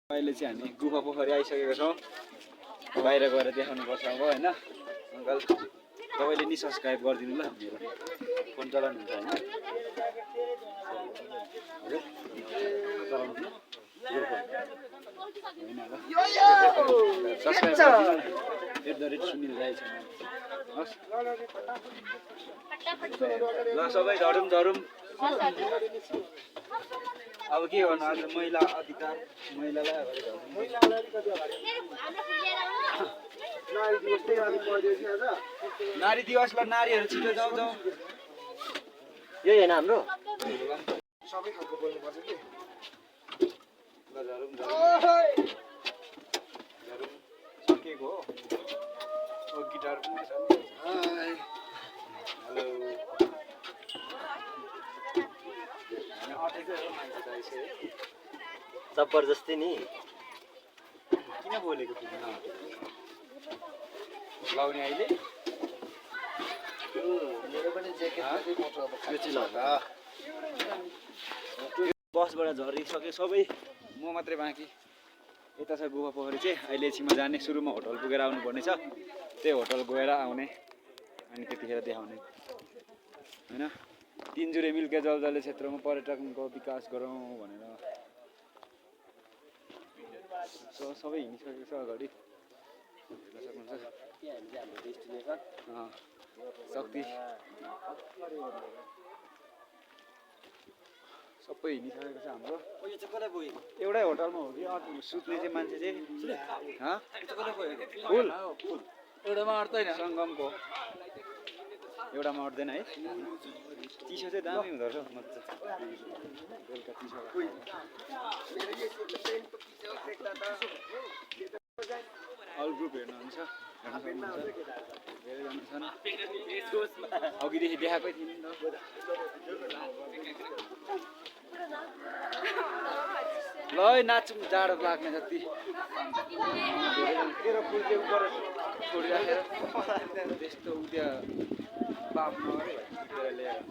अहिले चाहिँ हामी गुफा पोखरी आइसकेको छौँ। बाहिर गएर देखाउनुपर्छ अब होइन। अङ्कल तपाईँले नि सब्सक्राइब गरिदिनु ल, मेरो फोन चलाउनुहुन्छ होइन। सुनिल राई छ ल, सबै झरौँ। अब के गर्नु, आज महिला अधिकार, महिलालाई अगाडि नारी दिवसलाई नारीहरू छिटो जाउँ। यही होइन हाम्रो सबै खालको बोल्नुपर्छ कि। सकिएको हो गिटार पनि छ। हेलो जबरजस्ती नि किन बोलेको लाउने अहिले मेरो पनि बसबाट झरिसके सबै, म मात्रै बाँकी। यता छ गुफा पोखरी चाहिँ। अहिले एकछिनमा जाने, सुरुमा होटल पुगेर आउनुपर्ने छ। त्यही होटल गएर आउने अनि त्यतिखेर देखाउने होइन। तिनजुरे मिल्के जलजले क्षेत्रमा पर्यटनको विकास गरौँ भनेर सबै हिँडिसकेको छ अगाडि। शक्ति सबै हिँडिसकेको छ हाम्रो। एउटै होटलमा हो कि सुत्ने चाहिँ मान्छे चाहिँ फुल एउटामा अट्दैन, सङ्गमको एउटामा अट्दैन है। चिसो चाहिँ दामी हुँदो रहेछ मजा। बेलुका चिसो अल ग्रुप हेर्नुहुन्छ, धेरैजना छन्। अघिदेखि देखाएकै थिएँ नि त। ल नाचौँ, जाडो लाग्ने जति। तेरो फुल चाहिँ उपर छोडिराखेर त्यस्तो त्यहाँ बाफ नगरे ल्याएर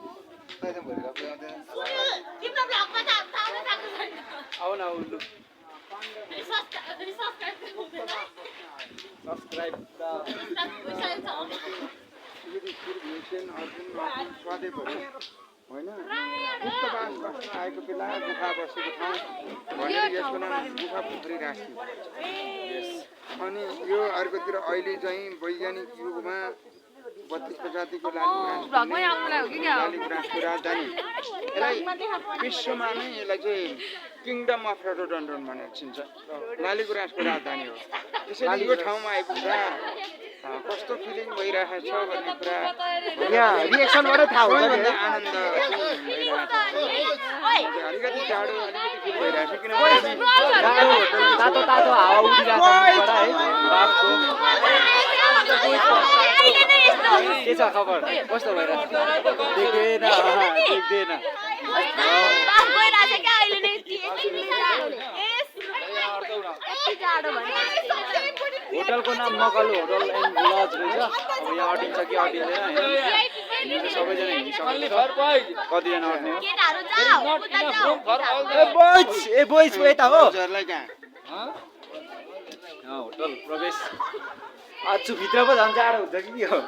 आऊ न उल्लु। सब्सक्राइब होइन गुप्तवास बस्न आएको बेला गुफा बसेको ठाउँ भनेर यसको नाम गुफा पोखरी राख्यो। अनि यो अर्कोतिर अहिले चाहिँ वैज्ञानिक युगमा 32 प्रजातिको लालीगुराँसको राजधानी, यसलाई विश्वमा नै यसलाई चाहिँ किङडम अफ रोडोडन्ड्रोन भनेर चिन्छ। लालीगुराँसको राजधानी हो। त्यसैले यो ठाउँमा आइपुग्दा कस्तो फिलिङ भइरहेको छ भन्ने कुरा यहाँ रिएक्सनबाटै थाहा हुन्छ। आनन्द अलिकति जाडो अलिकति फिल भइरहेको छ किनभने तातो तातो हावा उडिरहेको के छ खबर, कस्तो भइरहेको छ? देख्दैन होटलको नाम मकलु होटल एन्ड लज रहेछ। अब यहाँ अटिन्छ कि अटिँदैन होइन। सबैजना हिँडिसक्नु कतिजना अट्ने हो? ए बोइज यता हो होटल प्रवेश। आज भित्र पो झन् जाडो हुन्छ कि हो?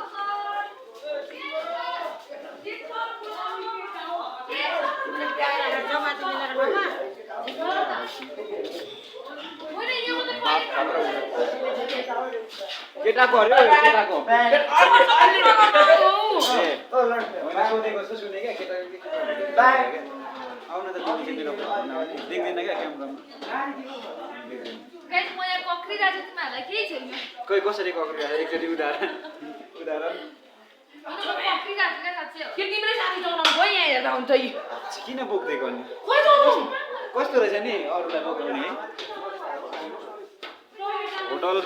केटाको अरे केटाको सोधेको जस्तो सुने क्या केटाको आउन त मेरो देख्दैन क्या क्यामेरामा। कोही कसरी कक्रिरहेको एकचोटि उदाहरण किन बोक्दिएको नि? कस्तो रहेछ नि अरूलाई बोकाउने है? होटल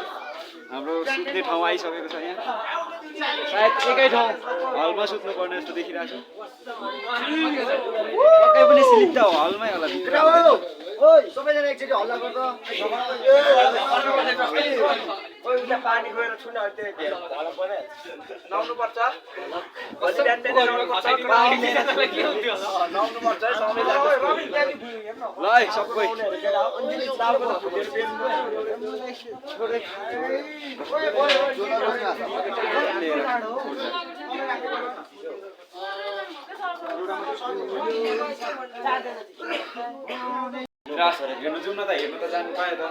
हाम्रो सुत्ने ठाउँ आइसकेको छ। यहाँ सायद एकै ठाउँ हलमा सुत्नु पर्ने जस्तो देखिरहेको छु। पक्कै पनि स्लिप त हलमै होला भित्र। सबैजना एकचोटि हल्ला गर्छ। पानी गएर छुन नुहाउनु पर्छ। नुहाउनु पर्छ ल है सबै रासहरू हेर्नु जाउँ न त हेर्नु त जानु पायो त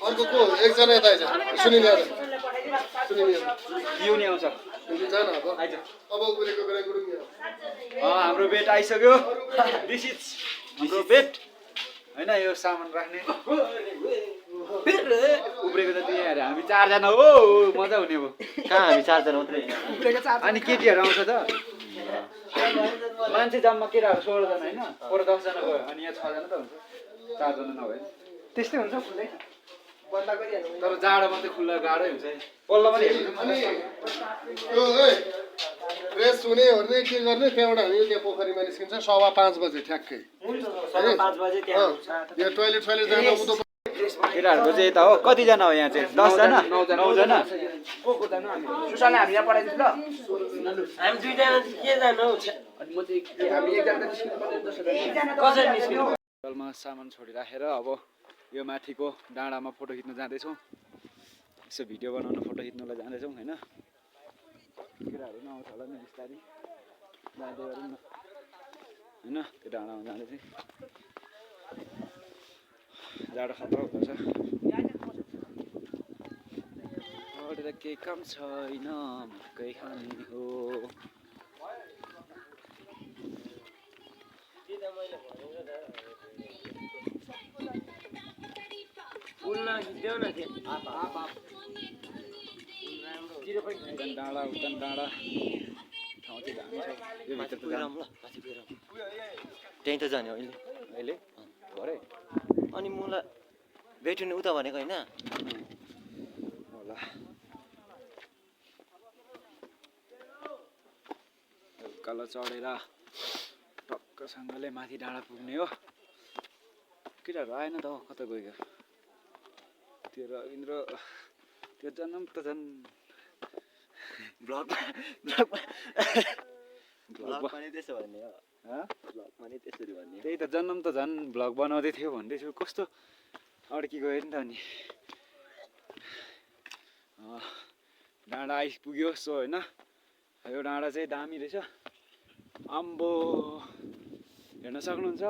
अर्को को एकजना यता आइज सुनिने पिउने आउँछ जान अब आइज अब गुरेको बेला गुरुङ हाम्रो बेट आइसक्यो दिस इज हाम्रो बेट होइन यो सामान राख्ने उब्रेको त त्यही अरे हामी 4 जना हो मजा हुने हो कहाँ हामी 4 जना मात्रै अनि केटीहरू आउँछ त मान्छे जम्मा केटाहरू 16 जना होइन पर 10 जना गयो अनि यहाँ 6 जना त हुन्छ 4 जना नभए त्यस्तै हुन्छ खुल्लै तर जाडोमा चाहिँ खुल्ला गाह्रै हुन्छ पल्लो पनि हेर्नु यो ए रेस हुने ओर्ने के गर्ने त्यहाँबाट हामी त्यहाँ पोखरीमा निस्किन्छ 5:15 बजे ठ्याक्कै 5 बजे त्यहाँ हुन्छ यो टोइलेट जाँदा उदो केटाहरूको चाहिँ यता हो कतिजना हो यहाँ चाहिँ 10 जना 9 जना सुशाले हामी यहाँ पठाइदिन्छ ल हामी 2 जना के जानु हौ अनि म चाहिँ हामी एकजना निस्किनु कसरी निस्किनु होटलमा सामान छोडिराखेर अब यो माथिको डाँडामा फोटो खिच्न जाँदैछौँ यसो भिडियो बनाउन फोटो खिच्नलाई जाँदैछौँ होइन केटाहरू पनि आउँछ होला नि बिस्तारै जाँदै गरौँ न होइन त्यो डाँडामा जाँदै चाहिँ जाडो खतरा हुँदो रहेछ अरू त केही काम छैन मकै खाने हो डाँडा उतन डाँडा ठाउँ चाहिँ दामी छ यो भित्र त जानु त्यही त जाने अहिले अहिले भरे अनि मलाई भेट्नु उता भनेको होइन होला उकालो चढेर टक्कसँगले माथि डाँडा पुग्ने हो केटाहरू आएन त हो कता गयो त्यो रविन्द्र त्यो जन्म त झन् ब्लग पनि त्यसो भन्ने हो ब्लग पनि त्यसरी भन्ने त्यही त जन्म त झन् भ्लग बनाउँदै थियो भन्दैछु कस्तो अड्की गयो नि त अनि डाँडा आइपुग्यो सो होइन यो डाँडा चाहिँ दामी रहेछ आम्बो हेर्न सक्नुहुन्छ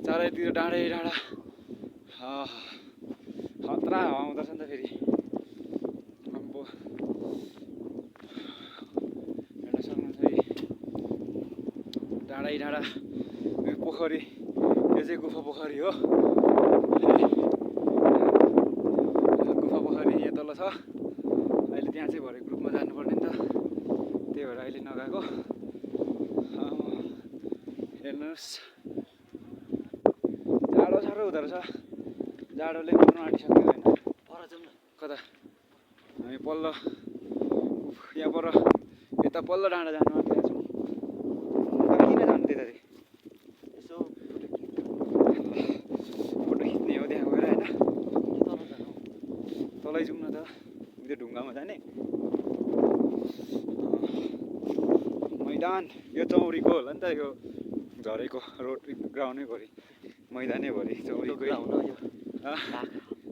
चारैतिर डाँडै डाँडा खतरा हावा आउँदछ नि त फेरि आम्बो हेर्न सक्नुहुन्छ है डाँडै डाँडा यो पोखरी यो चाहिँ गुफा पोखरी हो गुफा पोखरी यहाँ तल छ अहिले त्यहाँ चाहिँ भरे ग्रुपमा जानुपर्ने नि त त्यही भएर अहिले नगएको हेर्नुहोस् जाडो साह्रो हुँदो रहेछ जाडोले मर्नु आँटिसक्यो होइन पर जाउँ न कता हामी पल्लो यहाँ पर यता पल्लो डाँडा जानु आँटिरहेको छौँ किन जानु त्यता चाहिँ यसो फोटो खिच्ने हो त्यहाँ गएर होइन तलै जाउँ न त त्यो ढुङ्गामा जाने मैदान यो चौरीको होला नि त यो झरेको रोड ग्राउन्डै भरि मैदानै भरि चौरीकै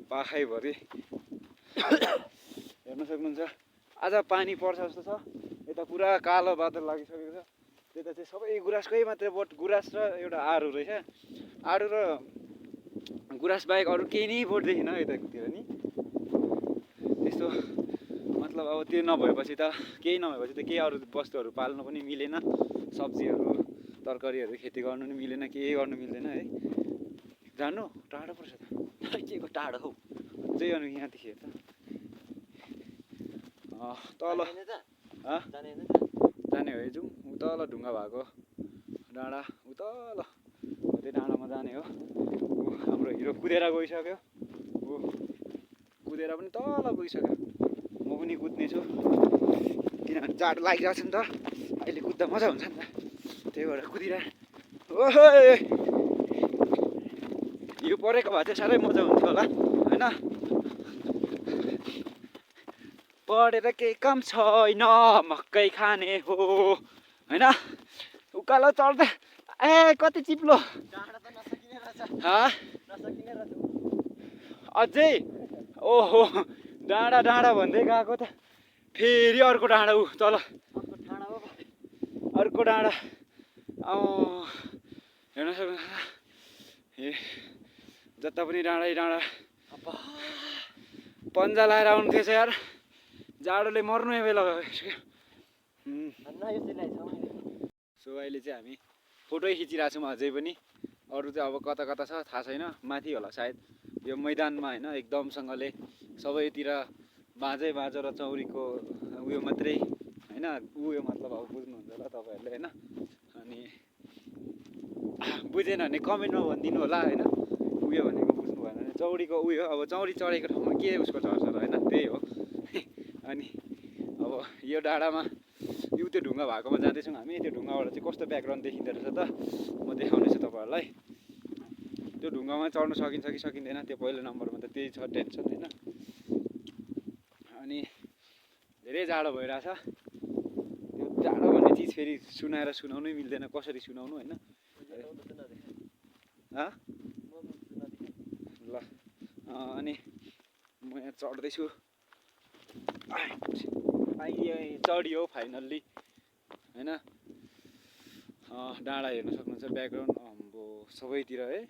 पाखै भरि हेर्न सक्नुहुन्छ आज पानी पर्छ जस्तो छ यता पुरा कालो बादल लागिसकेको छ त्यता चाहिँ सबै गुराँसकै मात्रै बोट गुराँस र एउटा आरू रहेछ आरू र गुराँस बाहेक अरू केही नै बोट देखिन यतातिर नि त्यस्तो मतलब अब त्यो नभएपछि त केही नभएपछि त केही अरू वस्तुहरू पाल्नु पनि मिलेन सब्जीहरू तरकारीहरू खेती गर्नु पनि मिलेन केही गर्नु मिल्दैन है जानु टाढो पर्छ त के को टाढो हौ त्यही अनि यहाँदेखि हेर त तल जाने हो जाउँ उतल ढुङ्गा भएको डाँडा उतल त्यो डाँडामा जाने हो हाम्रो हिरो कुदेर गइसक्यो कुदेर पनि तल गइसक्यो म पनि कुद्नेछु किनभने जाडो लागिरहेको छ नि त अहिले कुद्दा मजा हुन्छ नि त त्यही भएर कुदिरहेको ओहो यो परेको भए चाहिँ साह्रै मजा हुन्थ्यो होला होइन गरेर केही काम छैन मकै खाने हो होइन उकालो चढ्दा ए कति चिप्लो अझै ओहो डाँडा डाँडा भन्दै गएको त फेरि अर्को डाँडा ऊ तल अर्को डाँडा हेर्न सक्नुहुन्छ ए जता पनि डाँडै डाँडा पन्जा लाएर आउनु थिएछ यार जाडोले मर्नु बेला भयो सो अहिले चाहिँ हामी फोटो खिचिरहेको छौँ अझै पनि अरू चाहिँ अब कता कता छ थाहा छैन माथि होला सायद यो मैदानमा होइन एकदमसँगले सबैतिर बाँझै बाँझो र चौरीको उयो मात्रै होइन उयो मतलब अब बुझ्नुहुन्छ होला तपाईँहरूले होइन अनि बुझेन भने कमेन्टमा भनिदिनु होला होइन उयो भनेको बुझ्नु भएन भने चौरीको उयो अब चौरी चढेको ठाउँमा के उसको चढ्छ र होइन त्यही हो अनि अब यो डाँडामा यो त्यो ढुङ्गा भएकोमा जाँदैछौँ हामी त्यो ढुङ्गाबाट चाहिँ कस्तो ब्याकग्राउन्ड देखिँदो रहेछ त म देखाउनेछु तपाईँहरूलाई त्यो ढुङ्गामा चढ्नु सकिन्छ कि सकिँदैन त्यो पहिलो नम्बरमा त त्यही छ टेन्सन होइन अनि धेरै जाडो भइरहेछ त्यो जाडो भन्ने चिज फेरि सुनाएर सुनाउनै मिल्दैन कसरी सुनाउनु होइन ल अनि म यहाँ चढ्दैछु चढियो फाइनल्ली होइन डाँडा हेर्न सक्नुहुन्छ ब्याकग्राउन्ड अम्बो सबैतिर है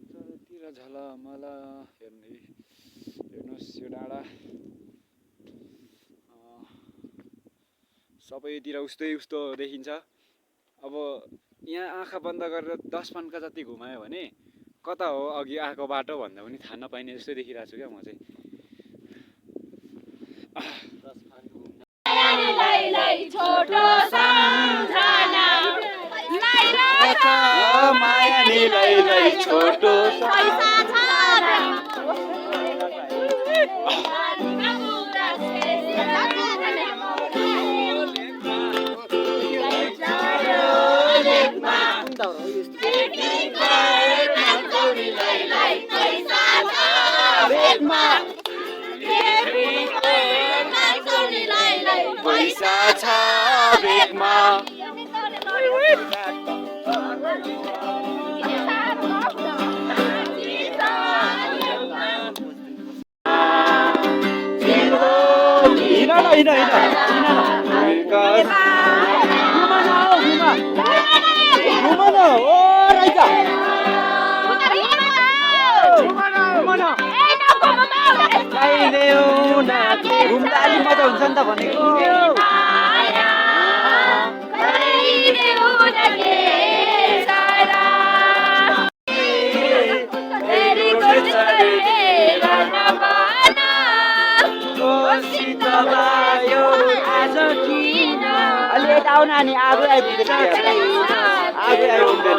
सबैतिर झलमल हेर्नुहोस् यो डाँडा सबैतिर उस्तै उस्तो देखिन्छ अब यहाँ आँखा बन्द गरेर 10 पन्का जति घुमायो भने कता हो अघि आएको बाटो भन्दा पनि थाहा नपाइने जस्तै देखिरहेको छु क्या म चाहिँ माया निलाई छोटो पैसा छ बेगमा घुम्दा अलि मजा हुन्छ नि त भनेको अलि यता आउन अनि आगो आइपुग्दैन आगो आइपुग्दैन